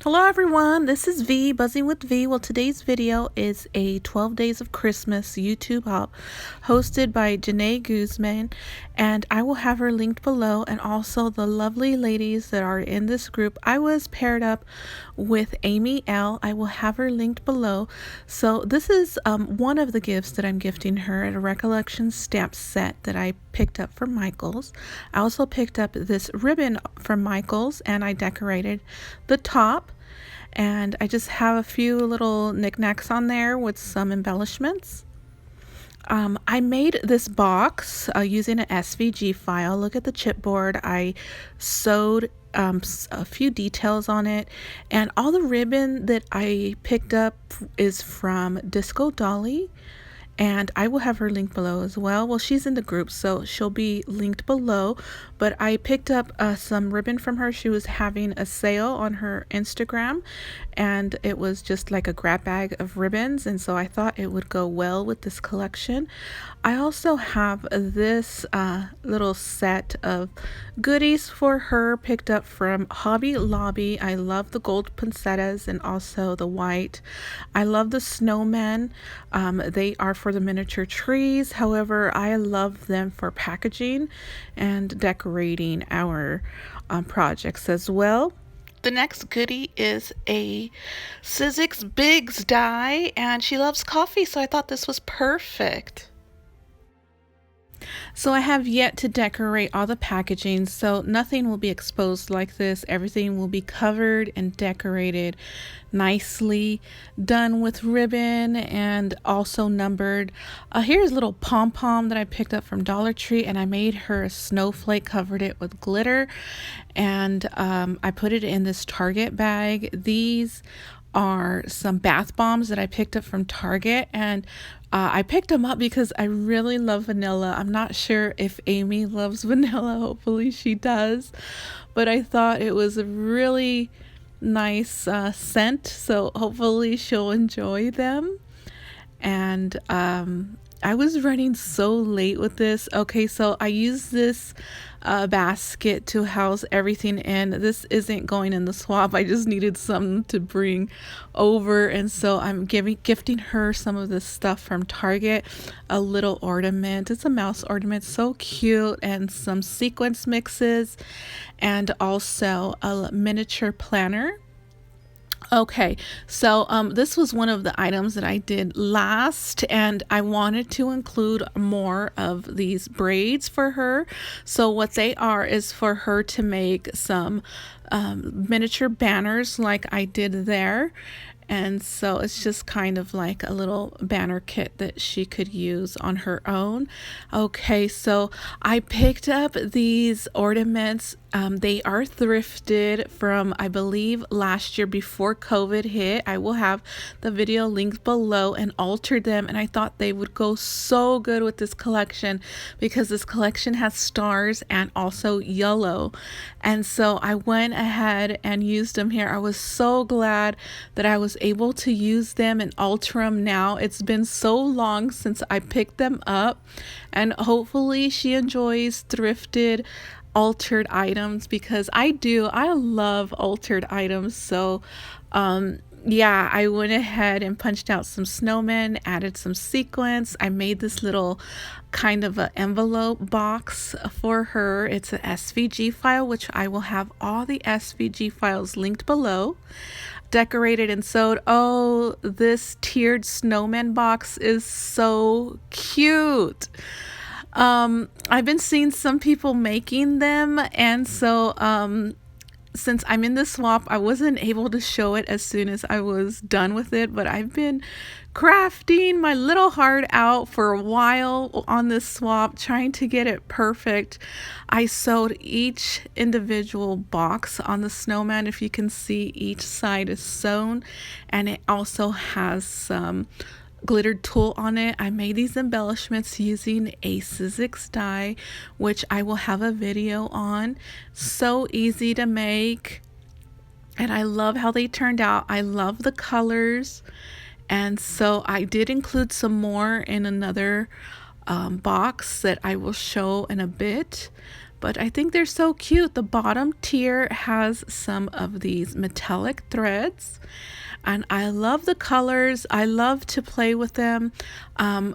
Hello everyone, this is V, Buzzing with V. Well, today's video is a 12 Days of Christmas YouTube hop hosted by Janae Guzman, and I will have her linked below, and also the lovely ladies that are in this group. I was paired up with Amy L. I will have her linked below. So this is one of the gifts that I'm gifting her at a recollection stamp set that I picked up from Michael's. I also picked up this ribbon from Michael's and I decorated the top. And I just have a few little knickknacks on there with some embellishments. I made this box using an SVG file. Look at the chipboard. I sewed a few details on it, and all the ribbon that I picked up is from Disco Dolly, and I will have her linked below as well. Well, she's in the group, so she'll be linked below, but I picked up some ribbon from her. She was having a sale on her Instagram, and it was just like a grab bag of ribbons, and so I thought it would go well with this collection. I also have this little set of goodies for her picked up from Hobby Lobby. I love the gold poinsettias and also the white. I love the snowmen. They are for the miniature trees. However, I love them for packaging and decorating our projects as well. The next goodie is a Sizzix Bigs die, and she loves coffee, so I thought this was perfect. So I have yet to decorate all the packaging, so nothing will be exposed like this. Everything will be covered and decorated nicely, done with ribbon and also numbered. Here's a little pom-pom that I picked up from Dollar Tree, and I made her a snowflake, covered it with glitter, and I put it in this Target bag. These are some bath bombs that I picked up from Target, and I picked them up because I really love vanilla. I'm not sure if Amy loves vanilla. Hopefully she does, but I thought it was a really nice scent, so hopefully she'll enjoy them. And I was running so late with this. Okay, so I used this basket to house everything in. This isn't going in the swap. I just needed something to bring over, and so I'm gifting her some of this stuff from Target. A little ornament. It's a mouse ornament, so cute, and some sequence mixes, and also a miniature planner. Okay, so this was one of the items that I did last, and I wanted to include more of these braids for her. So what they are is for her to make some miniature banners like I did there. And so it's just kind of like a little banner kit that she could use on her own. Okay, so I picked up these ornaments. They are thrifted from, I believe, last year before COVID hit. I will have the video linked below, and altered them, and I thought they would go so good with this collection because this collection has stars and also yellow. And so I went ahead and used them here. I was so glad that I was able to use them and alter them now. It's been so long since I picked them up, and hopefully she enjoys thrifted altered items, because I love altered items. So yeah, I went ahead and punched out some snowmen, added some sequins. I made this little kind of an envelope box for her. It's an SVG file, which I will have all the SVG files linked below. Decorated and sewed. Oh, this tiered snowman box is so cute. I've been seeing some people making them, and so since I'm in the swap, I wasn't able to show it as soon as I was done with it, but I've been crafting my little heart out for a while on this swap, trying to get it perfect. I sewed each individual box on the snowman. If you can see, each side is sewn, and it also has some glittered tulle on it. I made these embellishments using a Sizzix die, which I will have a video on. So easy to make, and I love how they turned out. I love the colors, and so I did include some more in another box that I will show in a bit. but I think they're so cute. The bottom tier has some of these metallic threads, and I love the colors. I love to play with them.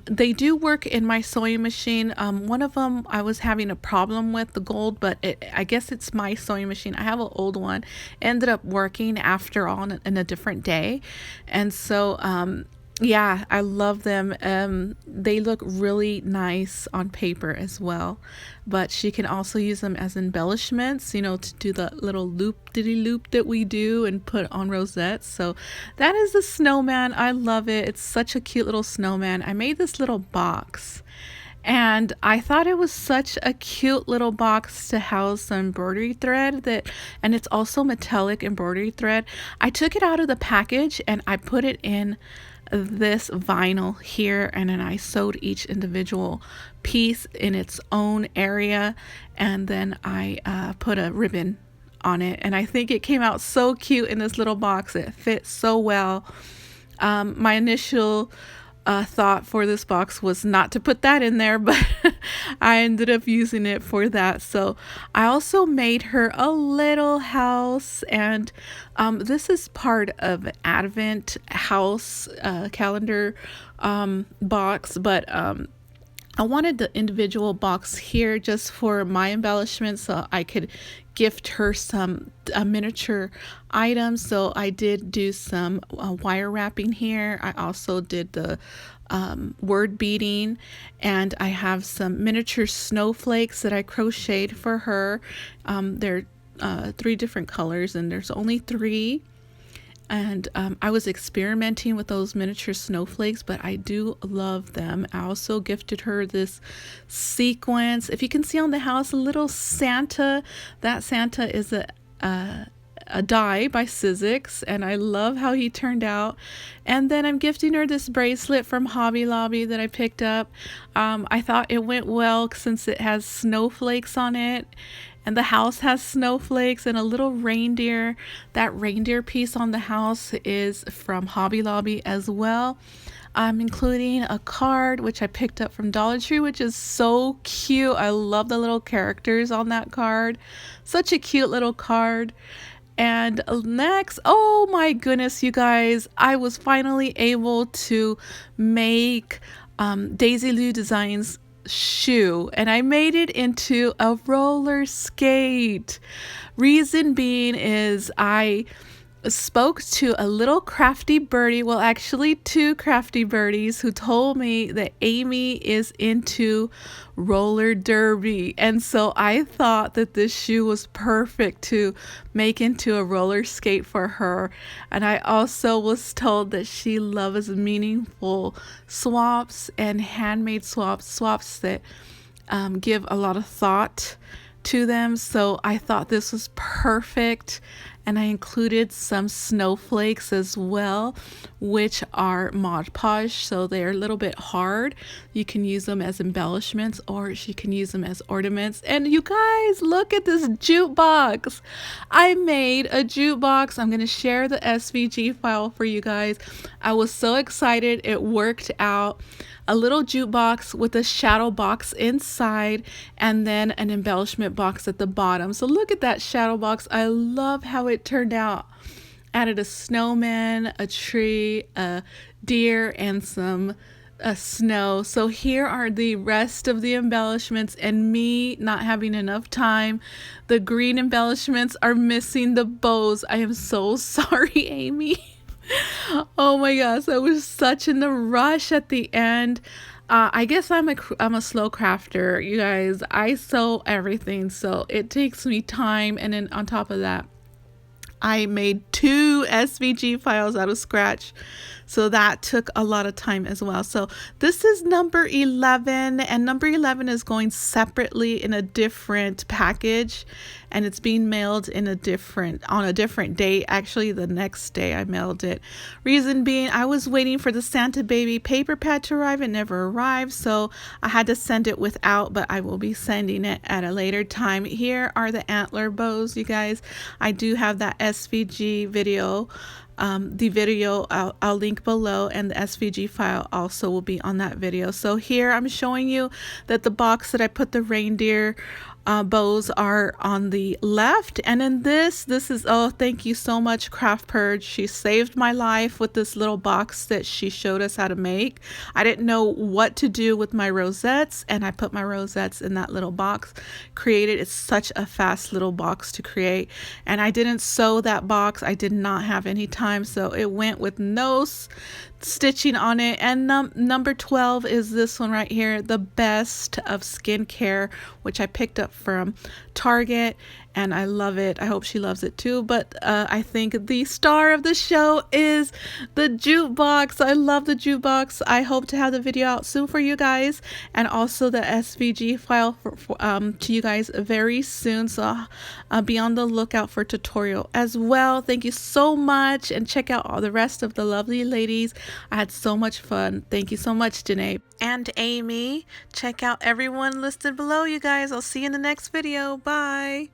They do work in my sewing machine. One of them I was having a problem with, the gold, but I guess it's my sewing machine. I have an old one. Ended up working after all in a different day. And so yeah, I love them. They look really nice on paper as well, but she can also use them as embellishments, you know, to do the little loop-diddy-loop that we do and put on rosettes. So that is the snowman. I love it. It's such a cute little snowman. I made this little box, and I thought it was such a cute little box to house some embroidery thread and it's also metallic embroidery thread. I took it out of the package and I put it in this vinyl here, and then I sewed each individual piece in its own area, and then I put a ribbon on it, and I think it came out so cute in this little box. It fits so well. My initial thought for this box was not to put that in there, but I ended up using it for that. So I also made her a little house, and this is part of an Advent house calendar box, but I wanted the individual box here just for my embellishment, so I could gift her some miniature items. So I did do some wire wrapping here. I also did the word beading, and I have some miniature snowflakes that I crocheted for her. They're 3 different colors, and there's only 3. And I was experimenting with those miniature snowflakes, but I do love them. I also gifted her this sequence. If you can see on the house, a little Santa. That Santa is a die by Sizzix, and I love how he turned out. And then I'm gifting her this bracelet from Hobby Lobby that I picked up. I thought it went well since it has snowflakes on it, and the house has snowflakes and a little reindeer. That reindeer piece on the house is from Hobby Lobby as well. I'm including a card which I picked up from Dollar Tree, which is so cute. I love the little characters on that card. Such a cute little card. And next, oh my goodness, you guys, I was finally able to make Daisy Lou Designs shoe, and I made it into a roller skate. Reason being is I spoke to a little crafty birdie, well actually 2 crafty birdies, who told me that Amy is into roller derby, and so I thought that this shoe was perfect to make into a roller skate for her. And I also was told that she loves meaningful swaps and handmade swaps that give a lot of thought to them, so I thought this was perfect. And I included some snowflakes as well, which are Mod Podge, so they're a little bit hard. You can use them as embellishments, or she can use them as ornaments. And you guys, look at this jukebox. I made a jukebox. I'm going to share the SVG file for you guys. I was so excited. It worked out. A little jukebox with a shadow box inside, and then an embellishment box at the bottom. So look at that shadow box. I love how it turned out. Added a snowman, a tree, a deer, and some snow. So here are the rest of the embellishments, and me not having enough time. The green embellishments are missing the bows. I am so sorry, Amy. Oh my gosh, I was such in the rush at the end. I guess I'm a slow crafter, you guys. I sew everything, so it takes me time. And then on top of that, I made 2 SVG files out of scratch, so that took a lot of time as well. So this is number 11, and number 11 is going separately in a different package, and it's being mailed on a different day. Actually, the next day I mailed it. Reason being, I was waiting for the Santa Baby paper pad to arrive. It never arrived, so I had to send it without, but I will be sending it at a later time. Here are the Antler Bows, you guys. I do have that SVG video. The video I'll link below, and the SVG file also will be on that video. So here I'm showing you that the box that I put the reindeer bows are on the left, and then this is, oh, thank you so much, Craft Purge. She saved my life with this little box that she showed us how to make. I didn't know what to do with my rosettes, and I put my rosettes in that little box, created. It's such a fast little box to create, and I didn't sew that box. I did not have any time, so it went with no stitching on it. And number 12 is this one right here, the best of skincare, which I picked up from Target, and I love it. I hope she loves it too. But I think the star of the show is the jukebox. I love the jukebox. I hope to have the video out soon for you guys, and also the SVG file to you guys very soon. So be on the lookout for tutorial as well. Thank you so much, and check out all the rest of the lovely ladies. I had so much fun. Thank you so much, Janae and Amy. Check out everyone listed below, you guys. I'll see you in the next video. Bye.